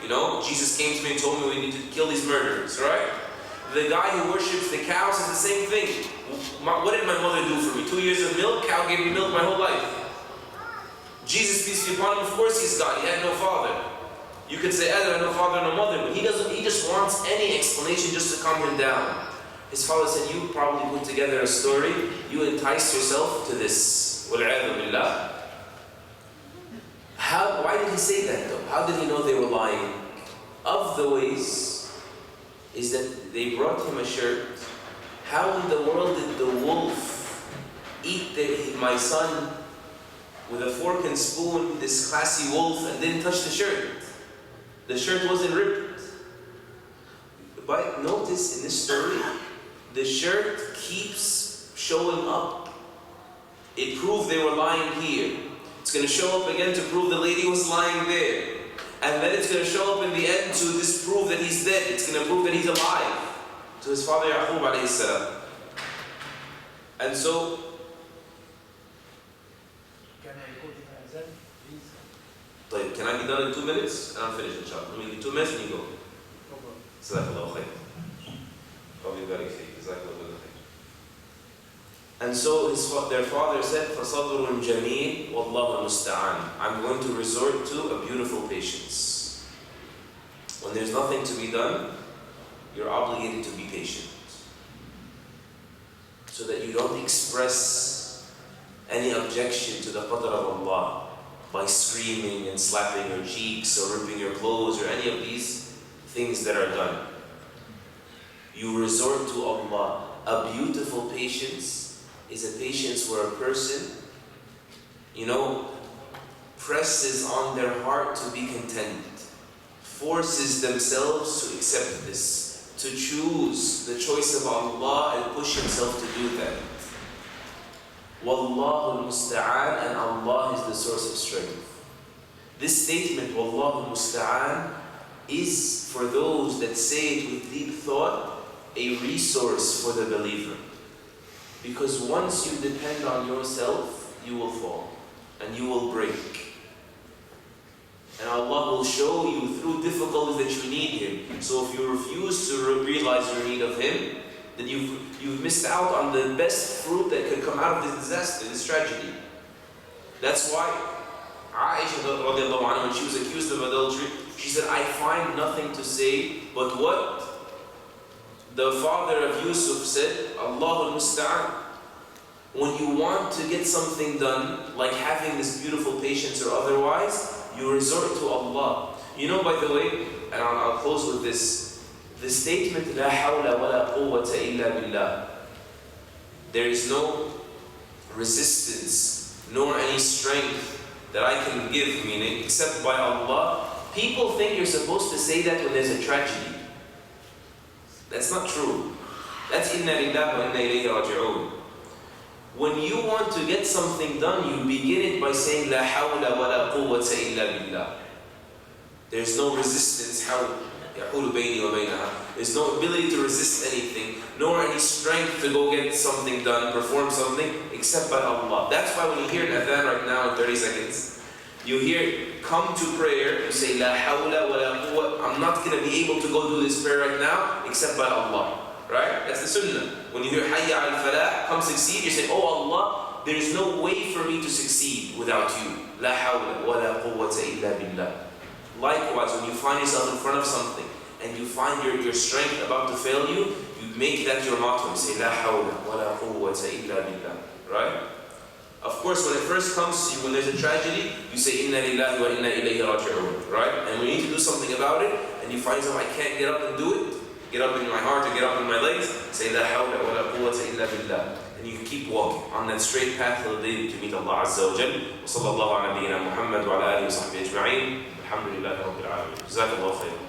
You know, Jesus came to me and told me we need to kill these murderers, right? The guy who worships the cows is the same thing. What did my mother do for me? 2 years of milk, cow gave me milk my whole life. Jesus, peace be upon him, of course he's God, he had no father. You could say, Adam had no father, no mother, but he just wants any explanation just to calm him down. His father said, you probably put together a story, you entice yourself to this. Wal-'iyadhu billah. Why did he say that though? How did he know they were lying? Of the ways is that they brought him a shirt. How in the world did the wolf eat my son with a fork and spoon, this classy wolf, and didn't touch the shirt? The shirt wasn't ripped. But notice in this story, the shirt keeps showing up. It proved they were lying here. It's going to show up again to prove the lady was lying there. And then it's going to show up in the end to disprove that he's dead. It's going to prove that he's alive. To his father Yaqub alayhi salam. And so, can I go to the azan, please? Can I be done in 2 minutes? And I'm finished, inshallah. Let me give 2 minutes and you go. Jazakallahu khair. Probably very khair. Jazakallahu khair. And so their father said, فَصَبْرٌ جَمِيلٌ وَاللَّهُ الْمُسْتَعَانِ. I'm going to resort to a beautiful patience. When there's nothing to be done, you're obligated to be patient. So that you don't express any objection to the qadr of Allah by screaming and slapping your cheeks or ripping your clothes or any of these things that are done. You resort to Allah. A beautiful patience is a patience where a person, presses on their heart to be content, forces themselves to accept this, to choose the choice of Allah and push himself to do that. Wallahu al-musta'an, and Allah is the source of strength. This statement, Wallahu al-musta'an, is for those that say it with deep thought, a resource for the believer. Because once you depend on yourself, you will fall and you will break. And Allah will show you through difficulties that you need Him. So if you refuse to realize your need of Him, then you've missed out on the best fruit that could come out of this disaster, this tragedy. That's why Aisha radiallahu anha, when she was accused of adultery, she said, I find nothing to say but what the father of Yusuf said, Allahu al-Musta'an. When you want to get something done, like having this beautiful patience or otherwise, you resort to Allah. By the way, and I'll close with this, the statement, La hawla wa la quwwata illa billah. There is no resistance, nor any strength that I can give, meaning, except by Allah. People think you're supposed to say that when there's a tragedy. That's not true. That's inna lillahi wa inna ilayhi raji'un. When you want to get something done, you begin it by saying La hawla wa la quwwata illa billah. There's no resistance. There's no ability to resist anything, nor any strength to go get something done, perform something, except by Allah. That's why when you hear an adhan right now in 30 seconds, you hear, come to prayer, you say, La hawla wa la quwwata, I'm not going to be able to go do this prayer right now, except by Allah. Right? That's the sunnah. When you hear Hayya al-falah, come succeed, you say, oh Allah, there is no way for me to succeed without you. La hawla wa la quwwata illa billah. Likewise, when you find yourself in front of something, and you find your strength about to fail you, you make that your motto. You say, La hawla wa la quwwata illa billah. Right? Of course, when it first comes to you, when there's a tragedy, you say, Inna lillahi wa inna ilayhi raji'un. Right? And when you need to do something about it, and you find yourself, I can't get up and do it, get up in my heart or get up in my legs, say, La hawla wa la quwwata illa billah. And you can keep walking on that straight path to meet Allah Azza wa Jal. Wa sallallahu ala nabiyyina Muhammad wa ala alihi wa sahbihi ajma'in. Alhamdulillahi rabbil alamin. Jazakallahu khairan.